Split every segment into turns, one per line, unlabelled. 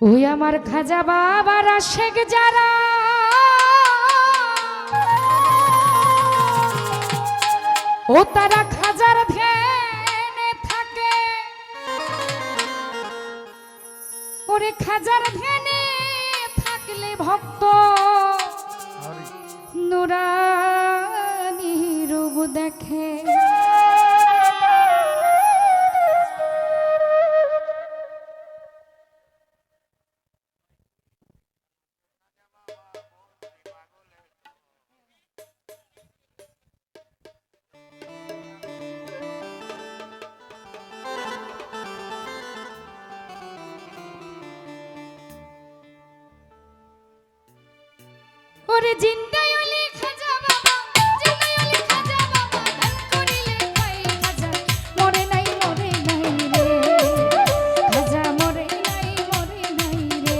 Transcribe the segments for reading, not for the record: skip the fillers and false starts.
ওই আমার খাজা বাবার আশেক যারা ও তারা খাজার ধ্যানে থাকে, ওরে খাজার ধ্যানে থাকলে ভক্ত নুরানি রূপ দেখে। ওরে জিন্দাই ওলি খাজা বাবা, জিন্দাই ওলি খাজা বাবা, ধান করিলে পাই খাজা, মরে নাই রে, খাজা মরে নাই রে।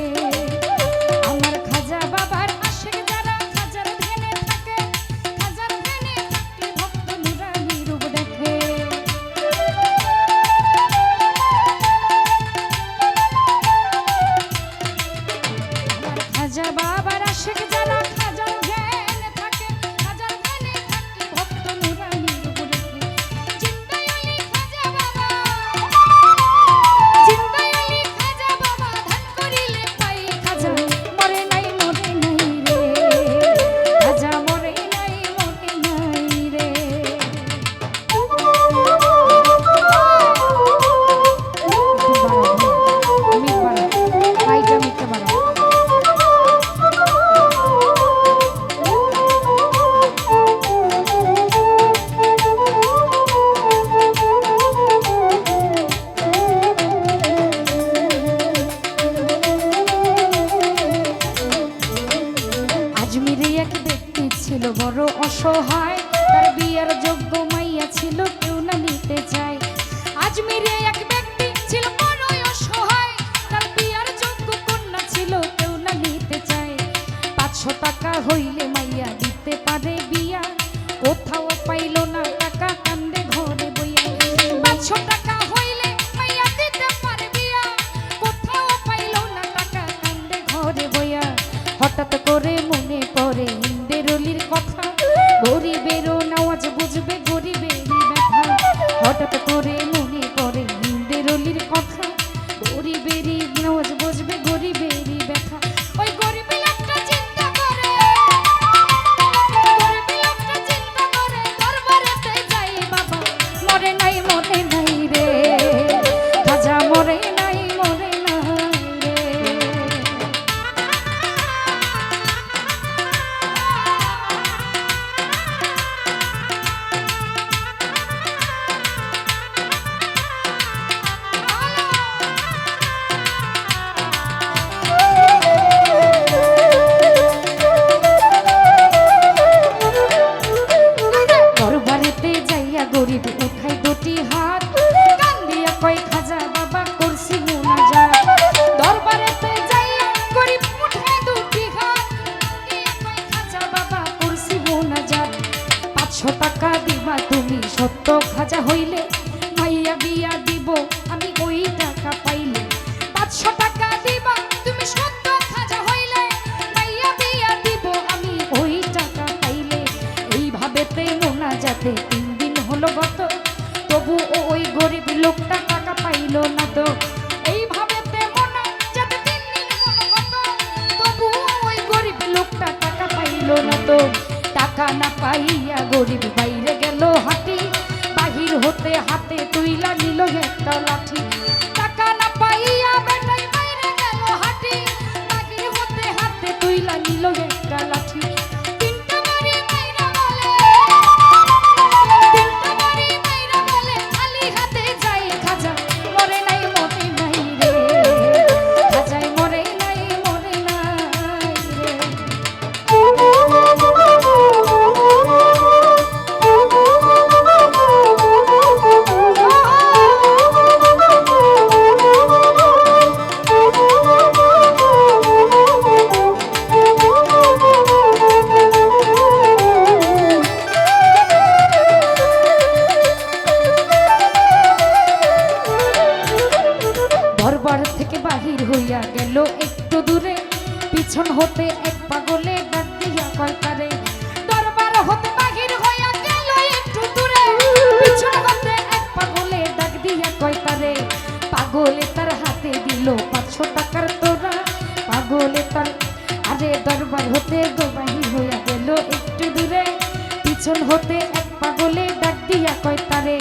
আমার খাজা বাবার আশেক যারা খাজার ধ্যানে থাকে, খাজার ধ্যানে থাকলে ভক্ত নুরানি রূপ দেখে। আমার খাজা বাবার আশেক যারা খাজার ধ্যানে থাকে, খাজার ধ্যানে থাকলে ভক্ত নুরানি রূপ দেখে। জিন্দাই ওলি খাজা বাবা, জিন্দাই ওলি খাজা বাবা, ধান করিলে পাই খাজা, মরে নাই রে, খাজা মরে নাই রে। আইটা মিথ্যা বাড়া। আজমিরে এক ব্যক্তি ছিল বড় অসহায়, তার বিয়ার যোগ্য মাইয়া ছিল কেউ না নিতে চায়। আজমিরে এক ব্যক্তি ছিল বড় অসহায়, তার বিয়ার যোগ্য কন্যা ছিল কেউ না নিতে চায়। 500 টাকা হইলে মাইয়া দিতে পারে বিয়া, কোথাও পাইল না টাকা কান্দে ঘরে বইয়া। 500 টাকা হইলে মাইয়া দিতে পারে বিয়া, কোথাও পাইল না টাকা কান্দে ঘরে বইয়া। হঠাৎ করে মনে পড়ে হিন্দের অলির কথা, গরিবেরও নাওয়াজ বুঝবে গরিবেরই ব্যথা। হঠাৎ করে মনে পড়ে হিন্দের অলির কথা, গরিবেরই নাওয়াজ বুঝবে গরিবেরই ব্যথা। ওই গরিব লোকটা চিন্তা করে, গরিব লোকটা চিন্তা করে দরবারেতে যাই বাবা, মরে নাই রে, খাজা মরে নাই রে। দরবারেতে যাইয়া গরিব উঠাই দুটি হাত, কান্দিয়া কয় খাজা বাবা করছি মুনাজাত। দরবারেতে যাইয়া গরিব উঠাই দুটি হাত, কান্দিয়া কয় খাজা বাবা করছি মুনাজাত। 500 টাকা দিবা তুমি সত্য খাজা হইলে, মাইয়া বিয়া দিব আমি ওই টাকা পাইলে। 500 টাকা দিবা তুমি সত্য খাজা হইলে, মাইয়া বিয়া দিব আমি ওই টাকা পাইলে। এইভাবেতে মোনাজাতে 3 দিন হলো গত, তবু ওই গরিব লোকটা টাকা পাইল না তো। এইভাবেতে মোনাজাতে 3 দিন হলো গত, তবু ওই গরিব লোকটা টাকা পাইল না তো। টাকা না পাইয়া গরিব বাইরে গেল হাঁটি, বাহির হতে হাতে তুইলা নিল একটা লাঠি। টাকা না পাইয়া বেটাই বাইরে গেল হাঁটি, বাহির হতে হাতে তুইলা নিল একটা লাঠি। তিনটা বাড়ি মাইরা বলে, তিনটা বাড়ি মাইরা বলে, খালি হাতে যাই খাজা, মরে নাই রে, খাজাই মরে নাই রে। বাহির হইয়া গেল একটু দূরে, পিছন হতে এক পাগলে ডাক দিয়া কয় তারে। দরবার হতে বাহির হইয়া গেল একটু দূরে, পিছন হতে এক পাগলে ডাক দিয়া কয় তারে। পাগলে তার হাতে দিল 500 টাকার তোরা, পাগলে তার আরে দরবার হতে বাহির হইয়া গেল একটু দূরে, পিছন হতে এক পাগলে ডাক দিয়া কয় তারে।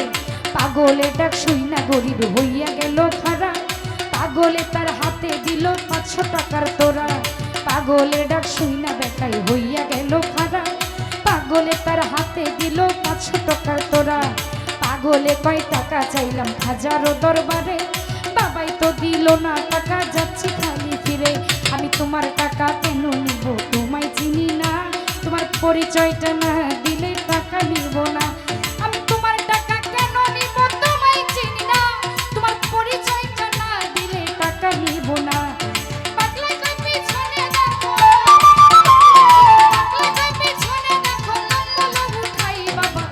পাগলে ডাক শুইনা গরিব হইয়া গেল খারা, পাগলে তার হাতে দিল 500 টাকার তোরা। পাগলে ডাক শুইনা বেটাই হইয়া গেল খারা, পাগলে তার হাতে দিল 500 টাকার তোরা। পাগলে কয় টাকা চাইলাম হাজারো দরবারে, বাবাই তো দিল না টাকা, যাচ্ছি খালি ফিরে। আমি তোমার টাকা কেন নিব, তোমায় চিনি না, তোমার পরিচয়টা না দিলে টাকা নিব না। আমি তোমার টাকা কেন নিব, তোমায় চিনি না, তোমার পরিচয়টা না দিলে টাকা নিব না। পাগলা কই পিছনে দেখো, পাগলা কই পিছনে দেখো, লম্বল উঠাই বাবা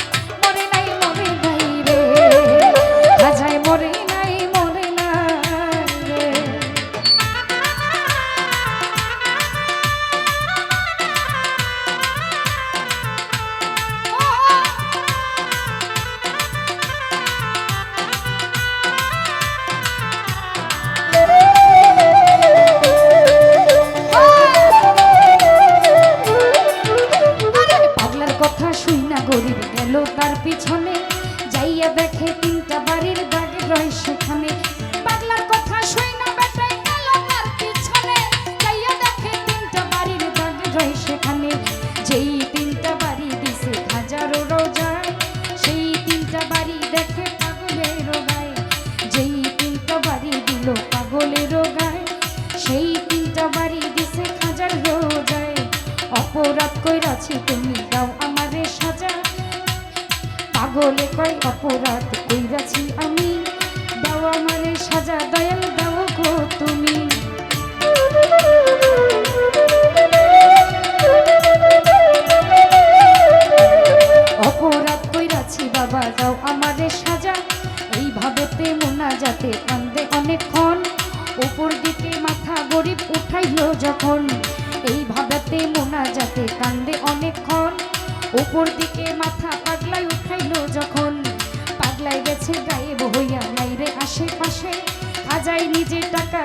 মরে নাই রে, খাজায় মরে নাই রে। পাগলার কথা শুইনা গরিব গেল তার পিছনে, যাইয়া দেখে 3টা বাড়ির দাগ রয় সেখানে। পাগলার কথা শুইনা বেটাই গেল তার পিছনে, যাইয়া দেখে 3টা বাড়ির দাগ রয় সেখানে। যেই 3টা বাড়ি দিছে হাজারো রোজায়, সেই 3টা বাড়ি দেখে পাগলের গায়ে। যেই 3টা বাড়ি দিল পাগলের গায়ে, সেই 3টা বাড়ি দিছে হাজার রোজায়। অপরাধ কইরাছি তুমি দাও আমারে সাজা, পাগলে কয় অপরাধ কইরাছি আমি, দাও আমারে সাজা দয়াল দাও গো তুমি। অপরাধ কইরাছি বাবা দাও আমারে সাজা, এইভাবেতে মোনাজাতে কান্দে অনেকক্ষণ, উপর দিকে মাথা গরিব উঠাইলো যখন। এইভাবেতে মোনাজাতে কান্দে অনেকক্ষণ, উপর দিকে মাথা পাগলাই উঠাইলো যখন। পাগলাই গেছে গায়েব হইয়া নাই রে আশেপাশে, খাজাই নিজে টাকা